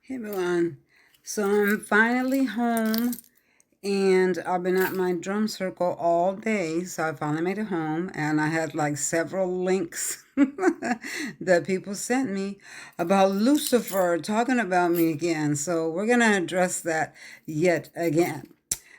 Hey everyone, so I'm finally home and I've been at my drum circle all day. So I finally made it home and I had like several links that people sent me about Lucifer talking about me again. So we're going to address that yet again.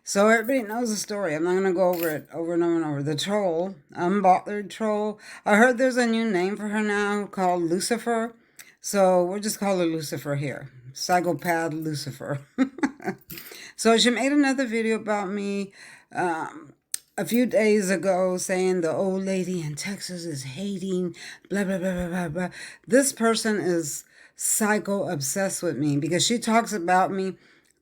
So everybody knows the story. I'm not going to go over it over and over and over. The troll, unbothered troll. I heard there's a new name for her now called Lucifer. So we'll just call her Lucifer here. Psychopath Lucifer. So she made another video about me a few days ago saying the old lady in Texas is hating, blah, blah, blah, blah, blah, blah. This person is psycho obsessed with me because she talks about me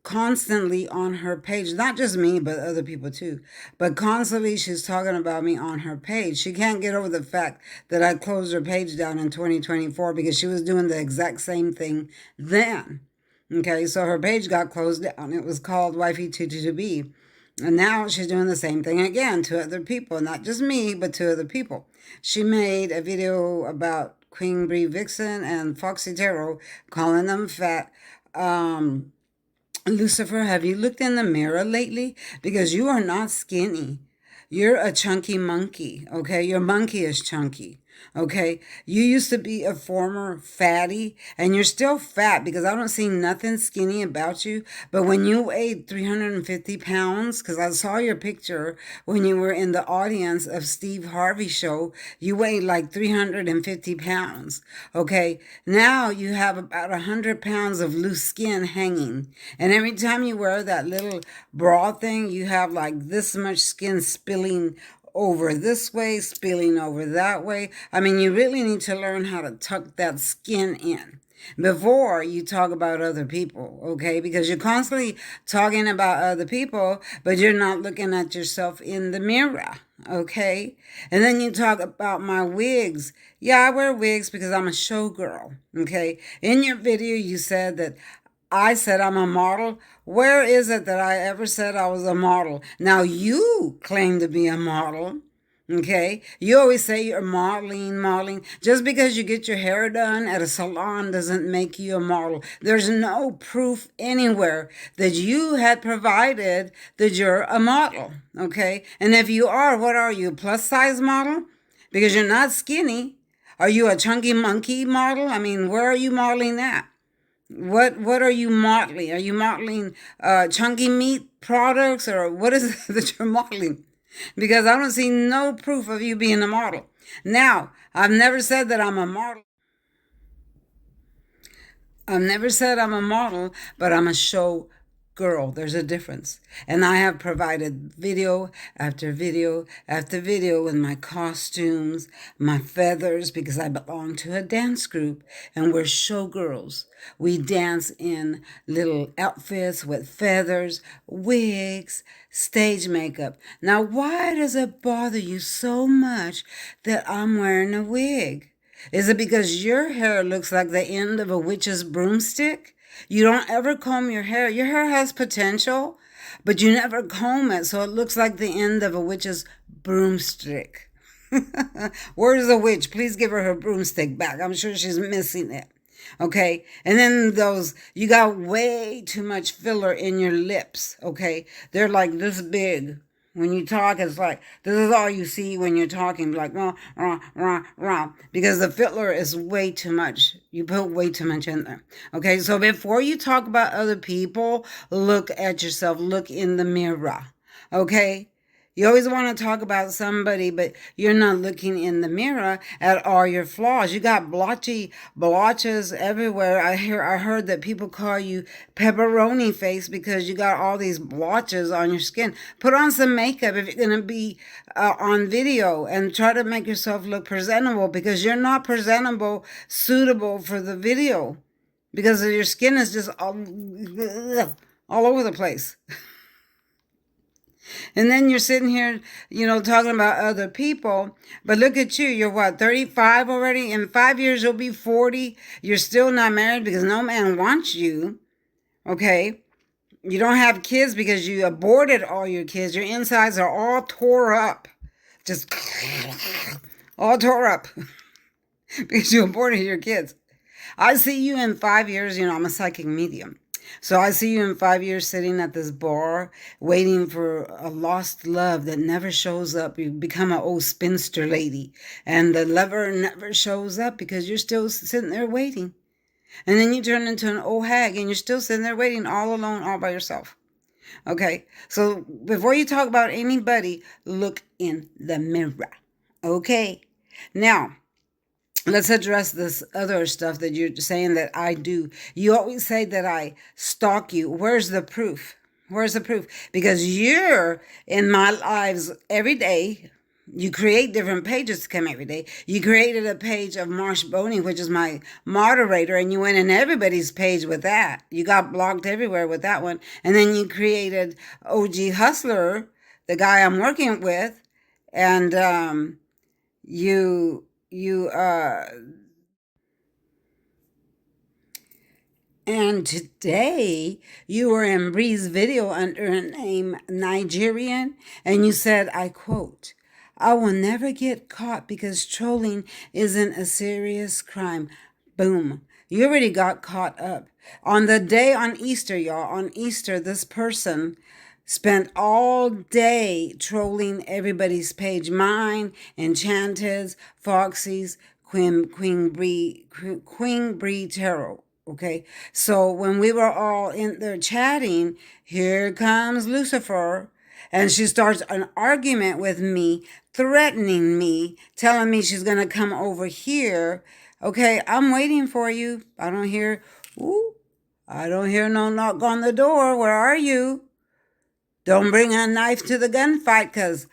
constantly on her page. Not just me, but other people too. But constantly she's talking about me on her page. She can't get over the fact that I closed her page down in 2024 because she was doing the exact same thing then. Okay, so her page got closed down. It was called Wifey22B. And now she's doing the same thing again to other people, not just me, but to other people. She made a video about Queen Brie Vixen and Foxy Tarot, calling them fat. Lucifer, have you looked in the mirror lately? Because you are not skinny. You're a chunky monkey, okay? Your monkey is chunky, okay? You used to be a former fatty, and you're still fat because I don't see nothing skinny about you. But when you weighed 350 pounds, because I saw your picture when you were in the audience of Steve Harvey's show, you weighed like 350 pounds, okay? Now you have about 100 pounds of loose skin hanging. And every time you wear that little bra thing, you have like this much skin spilling over this way, spilling over that way. I mean, you really need to learn how to tuck that skin in before you talk about other people, okay? Because you're constantly talking about other people, but you're not looking at yourself in the mirror, okay? And then you talk about my wigs. Yeah, I wear wigs because I'm a showgirl, okay? In your video, you said that I said I'm a model. Where is it that I ever said I was a model? Now you claim to be a model. Okay. You always say you're modeling, modeling. Just because you get your hair done at a salon doesn't make you a model. There's no proof anywhere that you had provided that you're a model. Okay. And if you are, what are you? A plus size model? Because you're not skinny. Are you a chunky monkey model? I mean, where are you modeling that? What are you modeling? Are you modeling chunky meat products or what is it that you're modeling? Because I don't see no proof of you being a model. Now, I've never said that I'm a model. I've never said I'm a model, but I'm a show girl. There's a difference. And I have provided video after video after video with my costumes, my feathers, because I belong to a dance group and we're showgirls. We dance in little outfits with feathers, wigs, stage makeup. Now, why does it bother you so much that I'm wearing a wig? Is it because your hair looks like the end of a witch's broomstick? You don't ever comb your hair. Your hair has potential, but you never comb it, so it looks like the end of a witch's broomstick. Where's the witch? Please give her broomstick back. I'm sure she's missing it. Okay. And then you got way too much filler in your lips. Okay. They're like this big. When you talk, it's like, this is all you see when you're talking, like, rah, rah, rah, rah, because the filler is way too much. You put way too much in there. Okay, so before you talk about other people, look at yourself, look in the mirror. Okay? You always want to talk about somebody, but you're not looking in the mirror at all your flaws. You got blotches everywhere. I heard that people call you pepperoni face because you got all these blotches on your skin. Put on some makeup if you're going to be on video and try to make yourself look presentable because you're not presentable, suitable for the video because your skin is just all over the place. And then you're sitting here, talking about other people. But look at you. You're what, 35 already? In 5 years, you'll be 40. You're still not married because no man wants you. Okay? You don't have kids because you aborted all your kids. Your insides are all tore up. Just all tore up because you aborted your kids. I see you in 5 years. I'm a psychic medium. So I see you in 5 years sitting at this bar waiting for a lost love that never shows up. You become an old spinster lady and the lover never shows up because you're still sitting there waiting. And then you turn into an old hag and you're still sitting there waiting all alone, all by yourself. Okay. So before you talk about anybody, look in the mirror. Okay. Now, let's address this other stuff that you're saying that I do. You always say that I stalk you. Where's the proof? Where's the proof? Because you're in my lives every day. You create different pages to come every day. You created a page of Marsh Boney, which is my moderator, and you went in everybody's page with that. You got blocked everywhere with that one. And then you created OG Hustler, the guy I'm working with, and you and today you were in Bree's video under a name Nigerian, and you said, I quote, I will never get caught because trolling isn't a serious crime. Boom. You already got caught up. On the day on Easter, y'all, on Easter, this person spent all day trolling everybody's page. Mine, Enchanted's, Foxy's, Queen Bree Tarot. Okay, so when we were all in there chatting, here comes Lucifer, and she starts an argument with me, threatening me, telling me she's gonna come over here. Okay, I'm waiting for you. Ooh, I don't hear no knock on the door. Where are you? Don't bring a knife to the gunfight, cause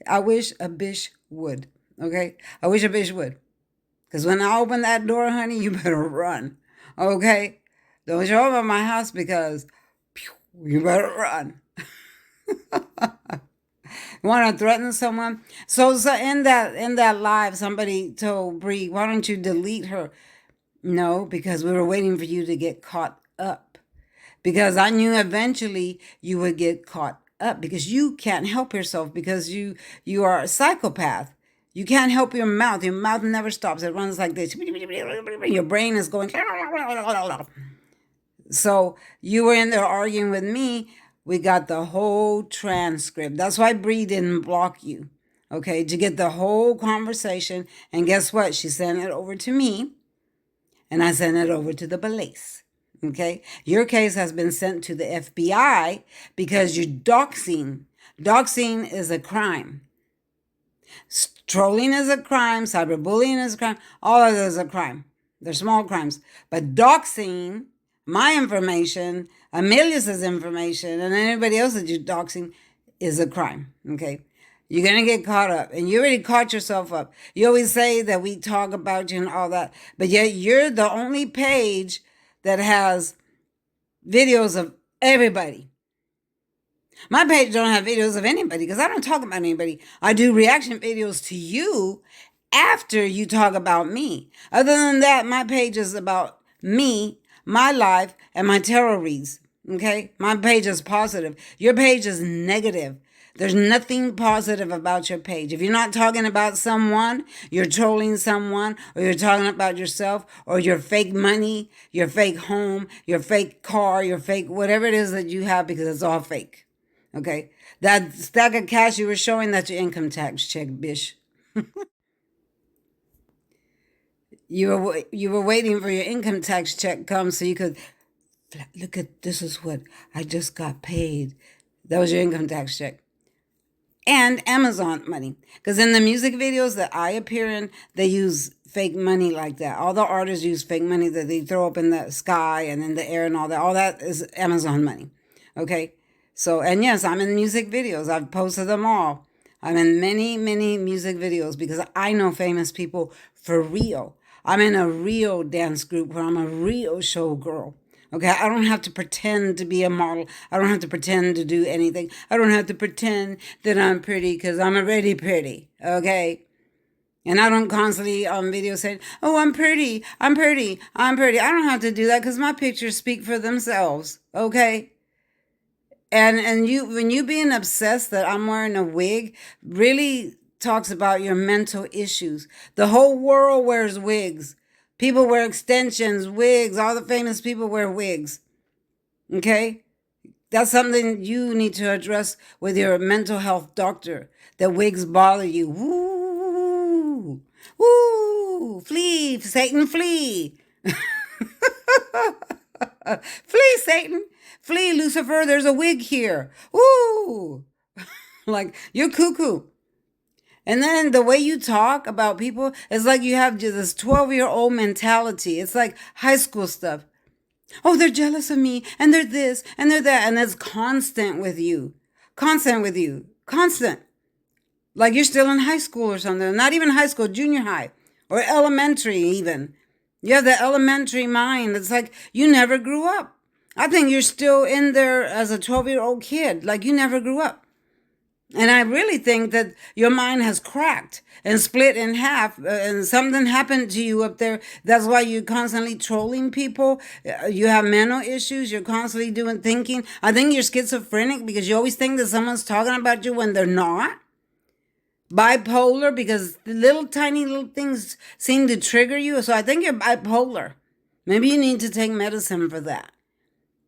I wish a bitch would. Okay, I wish a bitch would. Because when I open that door, honey, you better run. Okay? Don't show up at my house because you better run. You want to threaten someone? So in that live, somebody told Bree, why don't you delete her? No, because we were waiting for you to get caught up. Because I knew eventually you would get caught up because you can't help yourself because you are a psychopath. You can't help your mouth. Your mouth never stops. It runs like this. Your brain is going. So you were in there arguing with me. We got the whole transcript. That's why Bree didn't block you. Okay, to get the whole conversation. And guess what? She sent it over to me. And I sent it over to the police. Okay, your case has been sent to the FBI because you're doxing. Doxing is a crime. Trolling is a crime. Cyberbullying is a crime. All of those are crime. They're small crimes. But doxing my information, Amelius's information, and anybody else that you're doxing is a crime. Okay. You're going to get caught up. And you already caught yourself up. You always say that we talk about you and all that. But yet you're the only page that has videos of everybody. My page don't have videos of anybody because I don't talk about anybody. I do reaction videos to you after you talk about me. Other than that, my page is about me, my life, and my tarot reads. Okay? My page is positive. Your page is negative. There's nothing positive about your page. If you're not talking about someone, you're trolling someone, or you're talking about yourself, or your fake money, your fake home, your fake car, your fake whatever it is that you have, because it's all fake. Okay? That stack of cash you were showing, that's your income tax check, bitch. You were waiting for your income tax check come so you could look at, this is what I just got paid. That was your income tax check. And Amazon money. Because in the music videos that I appear in, they use fake money like that. All the artists use fake money that they throw up in the sky and in the air and all that. All that is Amazon money. Okay? So, and yes, I'm in music videos. I've posted them all. I'm in many, many music videos because I know famous people for real. I'm in a real dance group where I'm a real showgirl. Okay, I don't have to pretend to be a model. I don't have to pretend to do anything. I don't have to pretend that I'm pretty because I'm already pretty. Okay? And I don't constantly on video say, oh, I'm pretty, I'm pretty, I'm pretty. I don't have to do that because my pictures speak for themselves. Okay? And you, when you being obsessed that I'm wearing a wig, really talks about your mental issues. The whole world wears wigs. People wear extensions, wigs. All the famous people wear wigs. Okay? That's something you need to address with your mental health doctor. That wigs bother you. Woo! Woo! Flee, Satan, flee. Flee, Satan. Flee, Lucifer. There's a wig here. Woo! Like, you're cuckoo. And then the way you talk about people is like you have this 12-year-old mentality. It's like high school stuff. Oh, they're jealous of me, and they're this, and they're that. And that's constant with you. Constant with you. Constant. Like you're still in high school or something. Not even high school, junior high, or elementary even. You have the elementary mind. It's like you never grew up. I think you're still in there as a 12-year-old kid. Like you never grew up. And I really think that your mind has cracked and split in half, and something happened to you up there. That's why you're constantly trolling people. You have mental issues. You're constantly doing thinking. I think you're schizophrenic because you always think that someone's talking about you when they're not. Bipolar because the little tiny little things seem to trigger you. So I think you're bipolar. Maybe you need to take medicine for that.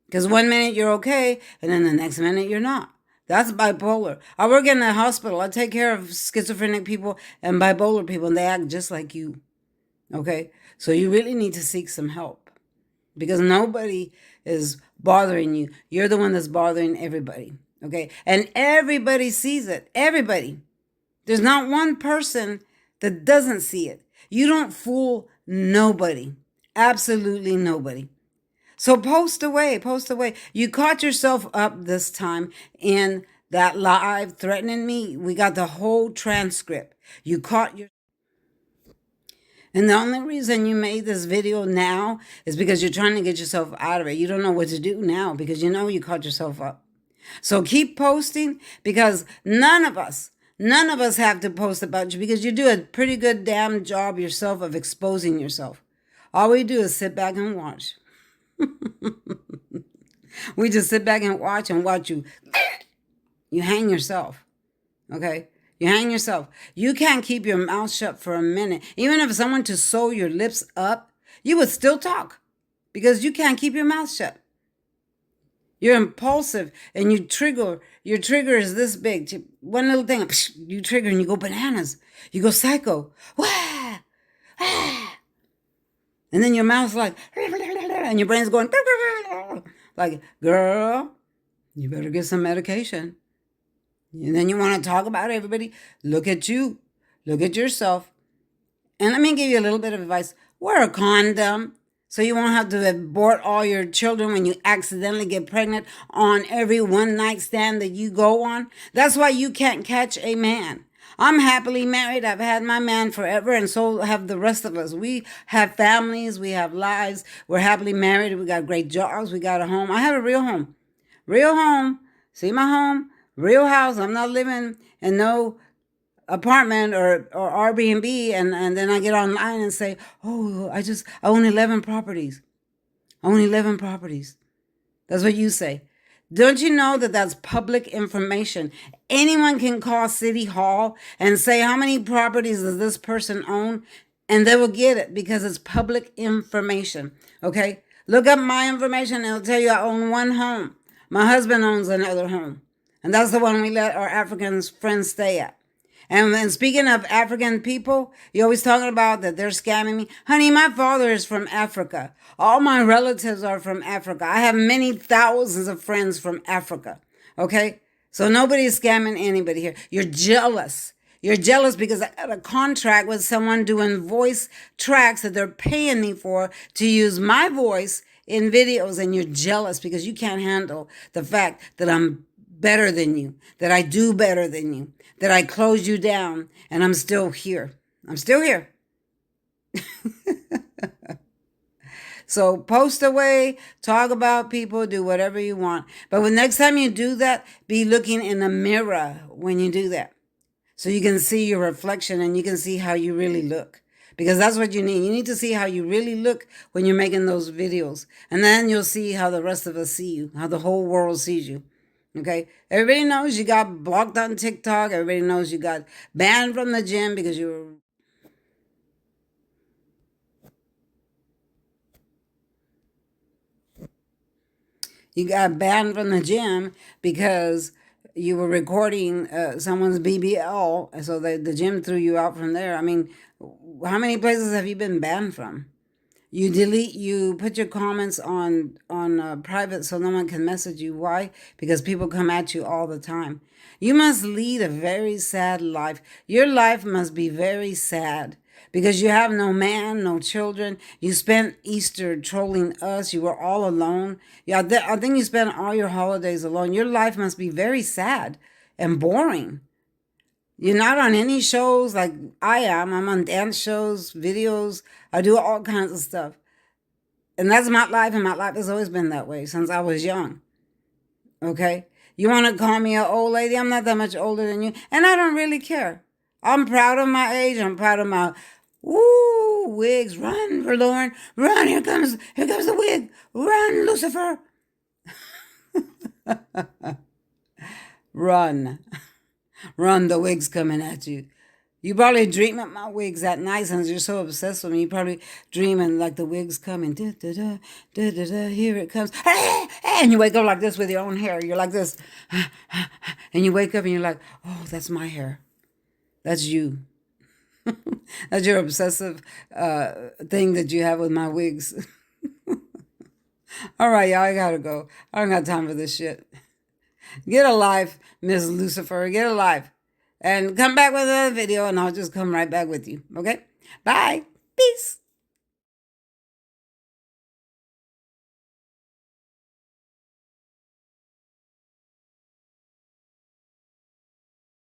Because 1 minute you're okay, and then the next minute you're not. That's bipolar. I work in a hospital. I take care of schizophrenic people and bipolar people, and they act just like you. Okay? So you really need to seek some help. Because nobody is bothering you. You're the one that's bothering everybody. Okay? And everybody sees it. Everybody. There's not one person that doesn't see it. You don't fool nobody. Absolutely nobody. So post away, post away. You caught yourself up this time in that live threatening me. We got the whole transcript. You caught your... And the only reason you made this video now is because you're trying to get yourself out of it. You don't know what to do now because you know you caught yourself up. So keep posting because none of us have to post about you because you do a pretty good damn job yourself of exposing yourself. All we do is sit back and watch. We just sit back and watch you. You hang yourself. Okay? You hang yourself. You can't keep your mouth shut for a minute. Even if someone to sew your lips up, you would still talk because you can't keep your mouth shut. You're impulsive and you trigger. Your trigger is this big. One little thing, you trigger and you go bananas. You go psycho. Wah! Ah! And then your mouth's like, and your brain's going, like, girl, you better get some medication. And then you want to talk about everybody. Look at you. Look at yourself. And let me give you a little bit of advice. Wear a condom so you won't have to abort all your children when you accidentally get pregnant on every one night stand that you go on. That's why you can't catch a man. I'm happily married. I've had my man forever, and so have the rest of us. We have families. We have lives. We're happily married. We got great jobs. We got a home. I have a real home. Real home. See my home? Real house. I'm not living in no apartment or Airbnb, and then I get online and say, oh, I own 11 properties. I own 11 properties. That's what you say. Don't you know that that's public information? Anyone can call City Hall and say, how many properties does this person own? And they will get it because it's public information. Okay? Look up my information and it'll tell you I own one home. My husband owns another home. And that's the one we let our African friends stay at. And speaking of African people, you're always talking about that they're scamming me. Honey, my father is from Africa. All my relatives are from Africa. I have many thousands of friends from Africa. Okay? So nobody's scamming anybody here. You're jealous. You're jealous because I got a contract with someone doing voice tracks that they're paying me for to use my voice in videos, and you're jealous because you can't handle the fact that I'm better than you, that I do better than you, that I closed you down, and I'm still here. I'm still here. So post away, talk about people, do whatever you want. But when next time you do that, be looking in the mirror when you do that. So you can see your reflection and you can see how you really look. Because that's what you need. You need to see how you really look when you're making those videos. And then you'll see how the rest of us see you, how the whole world sees you. Okay? Everybody knows you got blocked on TikTok. Everybody knows you got banned from the gym because you got banned from the gym because you were recording someone's BBL, so the gym threw you out from there. I mean, how many places have you been banned from? You put your comments on private so no one can message you. Why? Because people come at you all the time. You must lead a very sad life. Your life must be very sad because you have no man, no children. You spent Easter trolling us. You were all alone. Yeah, I think you spent all your holidays alone. Your life must be very sad and boring. You're not on any shows like I am. I'm on dance shows, videos. I do all kinds of stuff. And that's my life, and my life has always been that way since I was young. Okay? You want to call me an old lady? I'm not that much older than you, and I don't really care. I'm proud of my age. I'm proud of my wigs. Run, Lauren. Run. Here comes the wig. Run, Lucifer. Run. Run, the wig's coming at you. You probably dream of my wigs at night since you're so obsessed with me. You probably dreaming like the wig's coming. Da, da, da, da, da, da, here it comes. And you wake up like this with your own hair. You're like this. And you wake up and you're like, oh, that's my hair. That's you. That's your obsessive thing that you have with my wigs. All right, y'all, I gotta go. I don't got time for this shit. Get a life, Miss Lucifer. Get a life. And come back with another video, and I'll just come right back with you. Okay? Bye. Peace.